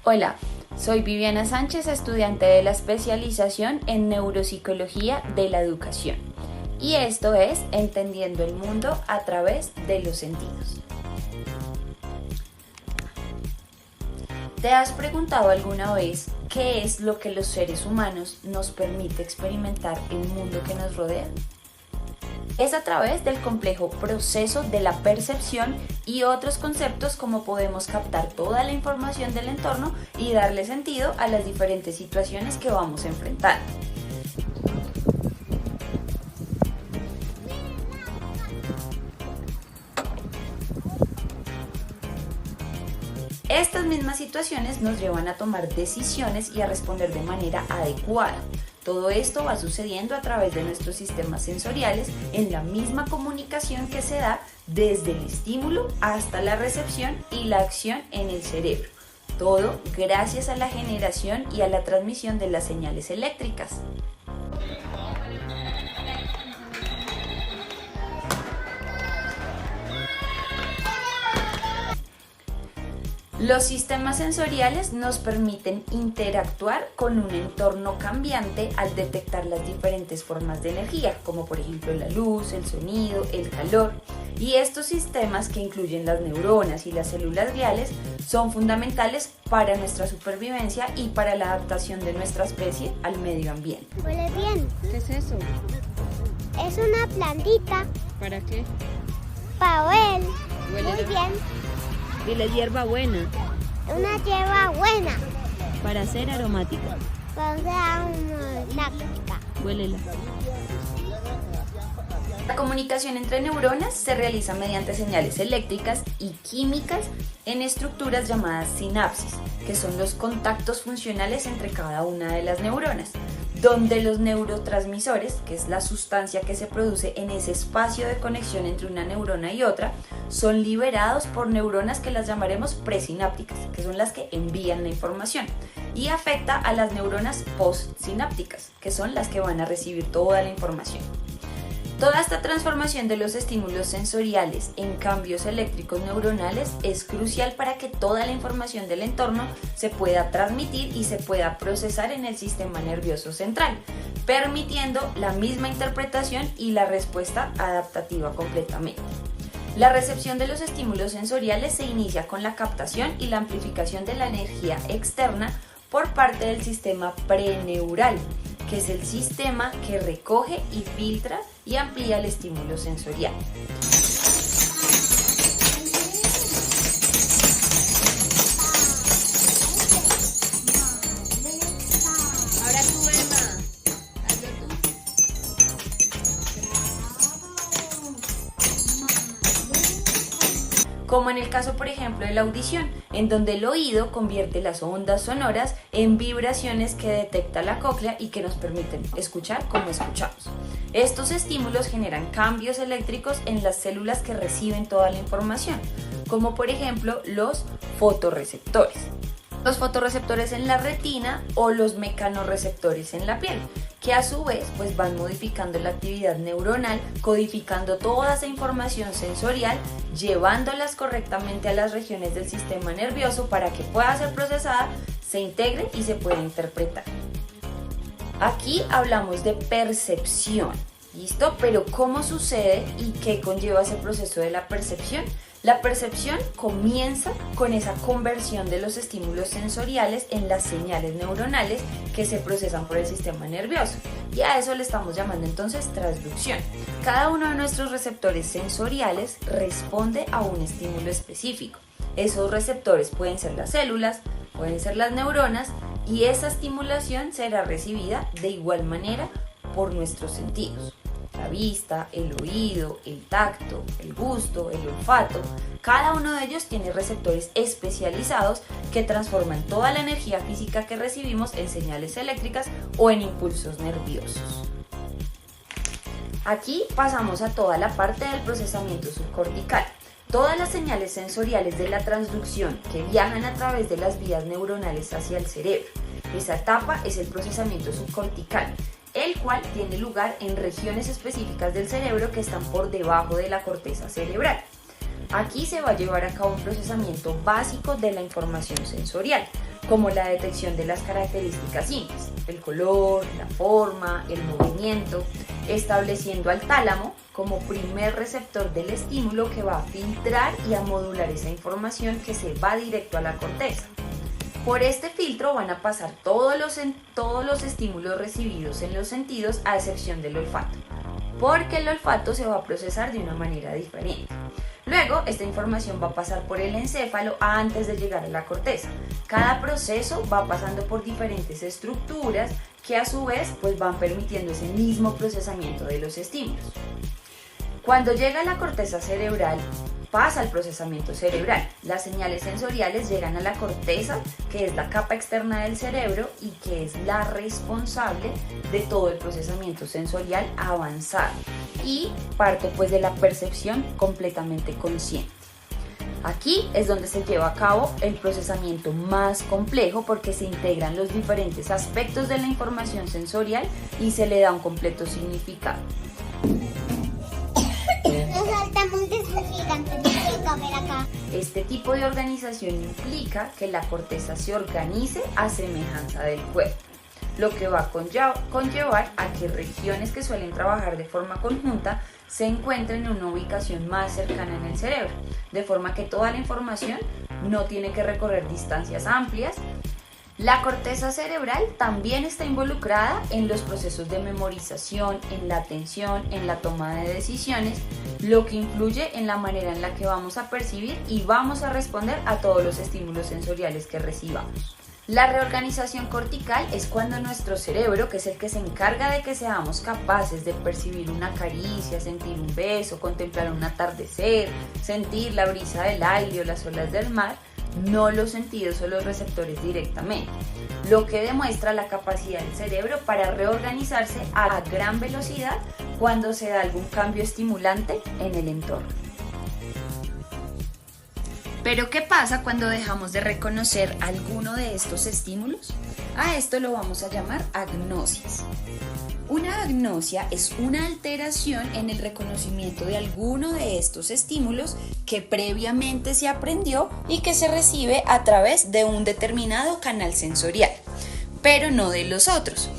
Hola, soy Viviana Sánchez, estudiante de la especialización en Neuropsicología de la Educación. Y esto es Entendiendo el Mundo a través de los sentidos. ¿Te has preguntado alguna vez qué es lo que los seres humanos nos permite experimentar el mundo que nos rodea? Es a través del complejo proceso de la percepción y otros conceptos como podemos captar toda la información del entorno y darle sentido a las diferentes situaciones que vamos a enfrentar. Estas mismas situaciones nos llevan a tomar decisiones y a responder de manera adecuada. Todo esto va sucediendo a través de nuestros sistemas sensoriales en la misma comunicación que se da desde el estímulo hasta la recepción y la acción en el cerebro. Todo gracias a la generación y a la transmisión de las señales eléctricas. Los sistemas sensoriales nos permiten interactuar con un entorno cambiante al detectar las diferentes formas de energía, como por ejemplo la luz, el sonido, el calor. Y estos sistemas, que incluyen las neuronas y las células gliales, son fundamentales para nuestra supervivencia y para la adaptación de nuestra especie al medio ambiente. Huele bien. ¿Qué es eso? Es una plantita. ¿Para qué? Para oler. Huele Muy bien. Dile hierba buena. Una hierba buena. Para ser aromática. Para ser aromática. Huélela. La comunicación entre neuronas se realiza mediante señales eléctricas y químicas en estructuras llamadas sinapsis, que son los contactos funcionales entre cada una de las neuronas, donde los neurotransmisores, que es la sustancia que se produce en ese espacio de conexión entre una neurona y otra, son liberados por neuronas que las llamaremos presinápticas, que son las que envían la información, y afecta a las neuronas postsinápticas, que son las que van a recibir toda la información. Toda esta transformación de los estímulos sensoriales en cambios eléctricos neuronales es crucial para que toda la información del entorno se pueda transmitir y se pueda procesar en el sistema nervioso central, permitiendo la misma interpretación y la respuesta adaptativa completamente. La recepción de los estímulos sensoriales se inicia con la captación y la amplificación de la energía externa por parte del sistema preneural, que es el sistema que recoge y filtra y amplía el estímulo sensorial. Ahora tú, Emma. Hazlo tú. Como en el caso, por ejemplo, de la audición, en donde el oído convierte las ondas sonoras en vibraciones que detecta la cóclea y que nos permiten escuchar como escuchamos. Estos estímulos generan cambios eléctricos en las células que reciben toda la información, como por ejemplo los fotorreceptores. Los fotorreceptores en la retina o los mecanorreceptores en la piel, que a su vez van modificando la actividad neuronal, codificando toda esa información sensorial, llevándolas correctamente a las regiones del sistema nervioso para que pueda ser procesada, se integre y se pueda interpretar. Aquí hablamos de percepción, ¿listo? Pero ¿cómo sucede y qué conlleva ese proceso de la percepción? La percepción comienza con esa conversión de los estímulos sensoriales en las señales neuronales que se procesan por el sistema nervioso, y a eso le estamos llamando entonces transducción. Cada uno de nuestros receptores sensoriales responde a un estímulo específico. Esos receptores pueden ser las células, pueden ser las neuronas, y esa estimulación será recibida de igual manera por nuestros sentidos. La vista, el oído, el tacto, el gusto, el olfato, cada uno de ellos tiene receptores especializados que transforman toda la energía física que recibimos en señales eléctricas o en impulsos nerviosos. Aquí pasamos a toda la parte del procesamiento subcortical. Todas las señales sensoriales de la transducción que viajan a través de las vías neuronales hacia el cerebro. Esa etapa es el procesamiento subcortical, el cual tiene lugar en regiones específicas del cerebro que están por debajo de la corteza cerebral. Aquí se va a llevar a cabo un procesamiento básico de la información sensorial, como la detección de las características simples, el color, la forma, el movimiento, estableciendo al tálamo como primer receptor del estímulo que va a filtrar y a modular esa información que se va directo a la corteza. Por este filtro van a pasar todos los estímulos recibidos en los sentidos a excepción del olfato, porque el olfato se va a procesar de una manera diferente. Luego, esta información va a pasar por el encéfalo antes de llegar a la corteza. Cada proceso va pasando por diferentes estructuras que a su vez pues van permitiendo ese mismo procesamiento de los estímulos. Cuando llega a la corteza cerebral, pasa al procesamiento cerebral. Las señales sensoriales llegan a la corteza, que es la capa externa del cerebro y que es la responsable de todo el procesamiento sensorial avanzado y parte pues de la percepción completamente consciente. Aquí es donde se lleva a cabo el procesamiento más complejo porque se integran los diferentes aspectos de la información sensorial y se le da un completo significado. Los saltamontes son gigantes, no ver acá. Este tipo de organización implica que la corteza se organice a semejanza del cuerpo, lo que va a conllevar a que regiones que suelen trabajar de forma conjunta se encuentren en una ubicación más cercana en el cerebro, de forma que toda la información no tiene que recorrer distancias amplias. La corteza cerebral también está involucrada en los procesos de memorización, en la atención, en la toma de decisiones, lo que influye en la manera en la que vamos a percibir y vamos a responder a todos los estímulos sensoriales que recibamos. La reorganización cortical es cuando nuestro cerebro, que es el que se encarga de que seamos capaces de percibir una caricia, sentir un beso, contemplar un atardecer, sentir la brisa del aire o las olas del mar, no los sentidos o los receptores directamente, lo que demuestra la capacidad del cerebro para reorganizarse a gran velocidad cuando se da algún cambio estimulante en el entorno. ¿Pero qué pasa cuando dejamos de reconocer alguno de estos estímulos? A esto lo vamos a llamar agnosias. Una agnosia es una alteración en el reconocimiento de alguno de estos estímulos que previamente se aprendió y que se recibe a través de un determinado canal sensorial, pero no de los otros.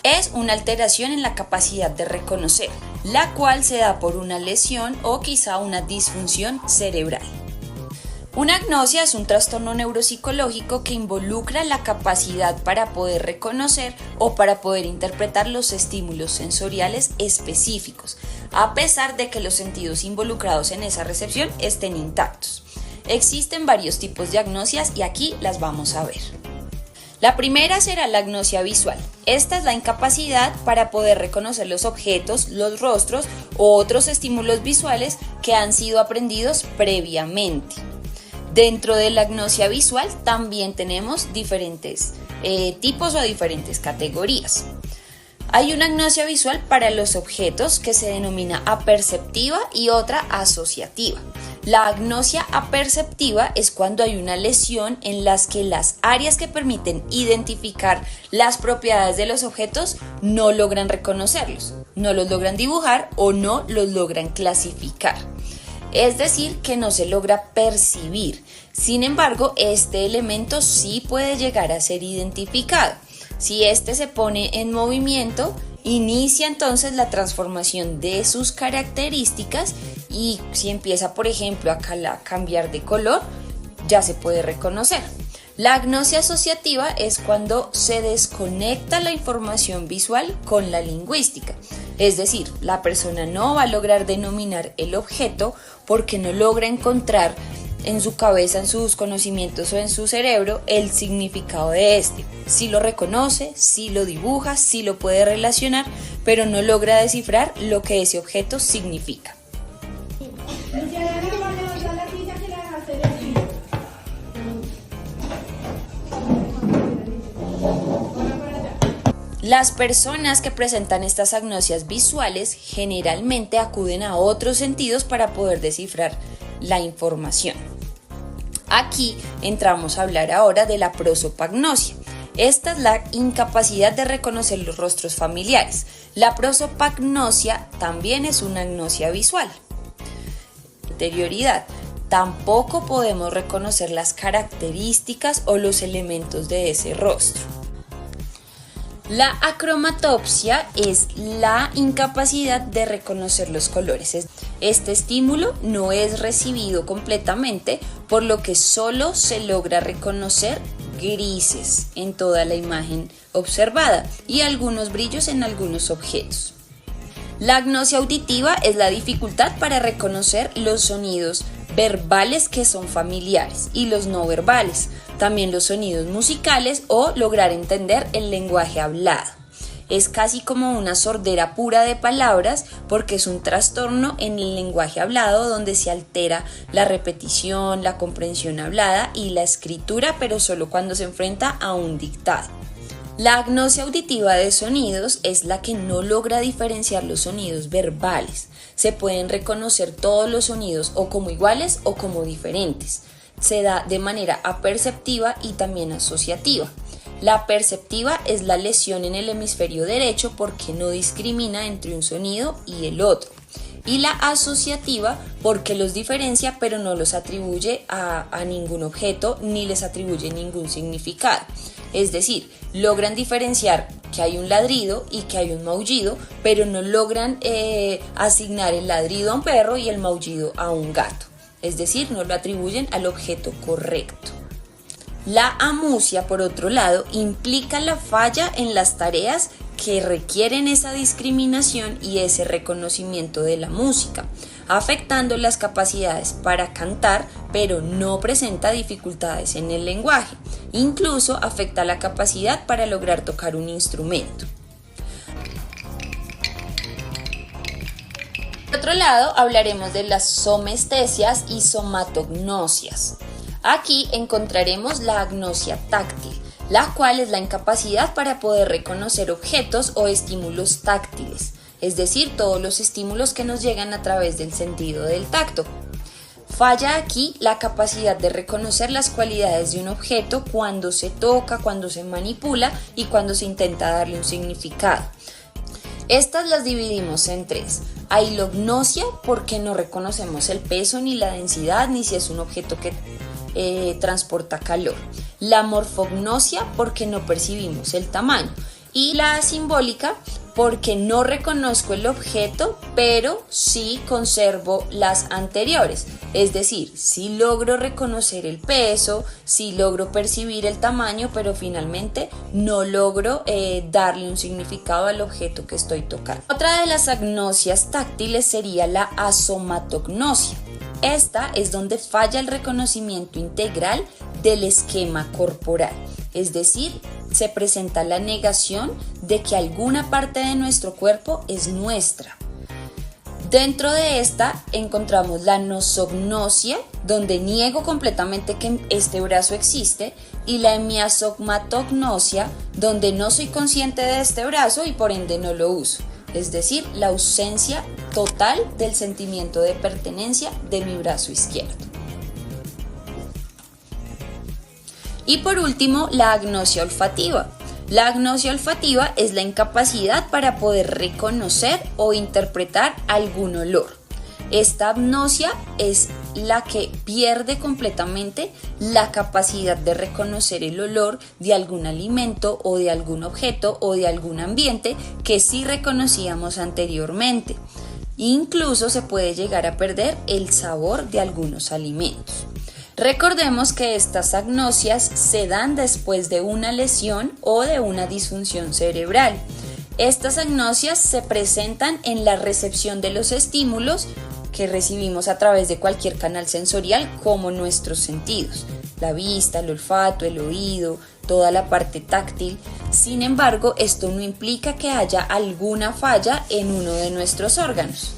Es una alteración en la capacidad de reconocer, la cual se da por una lesión o quizá una disfunción cerebral. Una agnosia es un trastorno neuropsicológico que involucra la capacidad para poder reconocer o para poder interpretar los estímulos sensoriales específicos, a pesar de que los sentidos involucrados en esa recepción estén intactos. Existen varios tipos de agnosias y aquí las vamos a ver. La primera será la agnosia visual. Esta es la incapacidad para poder reconocer los objetos, los rostros o otros estímulos visuales que han sido aprendidos previamente. Dentro de la agnosia visual también tenemos diferentes tipos o diferentes categorías. Hay una agnosia visual para los objetos que se denomina aperceptiva y otra asociativa. La agnosia aperceptiva es cuando hay una lesión en las que las áreas que permiten identificar las propiedades de los objetos no logran reconocerlos, no los logran dibujar o no los logran clasificar. Es decir, que no se logra percibir. Sin embargo, este elemento sí puede llegar a ser identificado. Si este se pone en movimiento, inicia entonces la transformación de sus características y si empieza, por ejemplo, a cambiar de color, ya se puede reconocer. La agnosia asociativa es cuando se desconecta la información visual con la lingüística. Es decir, la persona no va a lograr denominar el objeto porque no logra encontrar en su cabeza, en sus conocimientos o en su cerebro el significado de este. Sí lo reconoce, sí lo dibuja, sí lo puede relacionar, pero no logra descifrar lo que ese objeto significa. Las personas que presentan estas agnosias visuales generalmente acuden a otros sentidos para poder descifrar la información. Aquí entramos a hablar ahora de la prosopagnosia. Esta es la incapacidad de reconocer los rostros familiares. La prosopagnosia también es una agnosia visual. Interioridad. tampoco podemos reconocer las características o los elementos de ese rostro. La acromatopsia es la incapacidad de reconocer los colores. Este estímulo no es recibido completamente, por lo que solo se logra reconocer grises en toda la imagen observada y algunos brillos en algunos objetos. La agnosia auditiva es la dificultad para reconocer los sonidos verbales que son familiares y los no verbales, también los sonidos musicales o lograr entender el lenguaje hablado. Es casi como una sordera pura de palabras porque es un trastorno en el lenguaje hablado donde se altera la repetición, la comprensión hablada y la escritura, pero solo cuando se enfrenta a un dictado. La agnosia auditiva de sonidos es la que no logra diferenciar los sonidos verbales. Se pueden reconocer todos los sonidos o como iguales o como diferentes. Se da de manera aperceptiva y también asociativa. La perceptiva es la lesión en el hemisferio derecho porque no discrimina entre un sonido y el otro. Y la asociativa porque los diferencia pero no los atribuye a ningún objeto ni les atribuye ningún significado. Es decir, logran diferenciar que hay un ladrido y que hay un maullido, pero no logran asignar el ladrido a un perro y el maullido a un gato. Es decir, no lo atribuyen al objeto correcto. La amusia, por otro lado, implica la falla en las tareas que requieren esa discriminación y ese reconocimiento de la música, afectando las capacidades para cantar, pero no presenta dificultades en el lenguaje. Incluso afecta la capacidad para lograr tocar un instrumento. Por otro lado, hablaremos de las somestesias y somatognosias. Aquí encontraremos la agnosia táctil, la cual es la incapacidad para poder reconocer objetos o estímulos táctiles, es decir, todos los estímulos que nos llegan a través del sentido del tacto. Falla aquí la capacidad de reconocer las cualidades de un objeto cuando se toca, cuando se manipula y cuando se intenta darle un significado. Estas las dividimos en tres. Ailognosia, porque no reconocemos el peso ni la densidad ni si es un objeto que transporta calor. La morfognosia, porque no percibimos el tamaño. Y la simbólica, porque no reconozco el objeto, pero sí conservo las anteriores. Es decir, sí logro reconocer el peso, sí logro percibir el tamaño, pero finalmente no logro darle un significado al objeto que estoy tocando. Otra de las agnosias táctiles sería la asomatognosia. Esta es donde falla el reconocimiento integral del esquema corporal, es decir, se presenta la negación de que alguna parte de nuestro cuerpo es nuestra. Dentro de esta encontramos la nosognosia, donde niego completamente que este brazo existe, y la hemiasogmatognosia, donde no soy consciente de este brazo y por ende no lo uso. Es decir, la ausencia total del sentimiento de pertenencia de mi brazo izquierdo. Y por último, la agnosia olfativa. La agnosia olfativa es la incapacidad para poder reconocer o interpretar algún olor. Esta agnosia es la que pierde completamente la capacidad de reconocer el olor de algún alimento o de algún objeto o de algún ambiente que sí reconocíamos anteriormente. Incluso se puede llegar a perder el sabor de algunos alimentos. Recordemos que estas agnosias se dan después de una lesión o de una disfunción cerebral. Estas agnosias se presentan en la recepción de los estímulos que recibimos a través de cualquier canal sensorial como nuestros sentidos, la vista, el olfato, el oído, toda la parte táctil. Sin embargo, esto no implica que haya alguna falla en uno de nuestros órganos.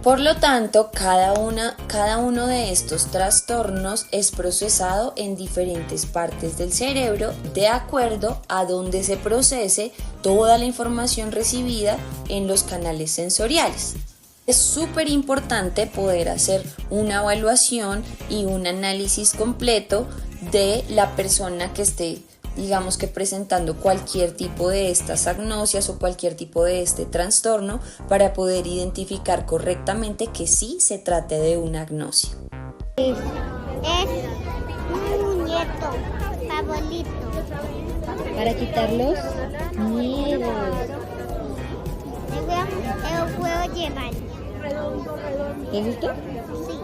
Por lo tanto, cada uno de estos trastornos es procesado en diferentes partes del cerebro de acuerdo a donde se procese toda la información recibida en los canales sensoriales. Es súper importante poder hacer una evaluación y un análisis completo de la persona que esté, digamos que presentando cualquier tipo de estas agnosias o cualquier tipo de este trastorno para poder identificar correctamente que sí se trate de una agnosia. Es un muñeco favorito. Para quitar los miedos. Yo puedo llevar. ¿Te gustó? Sí.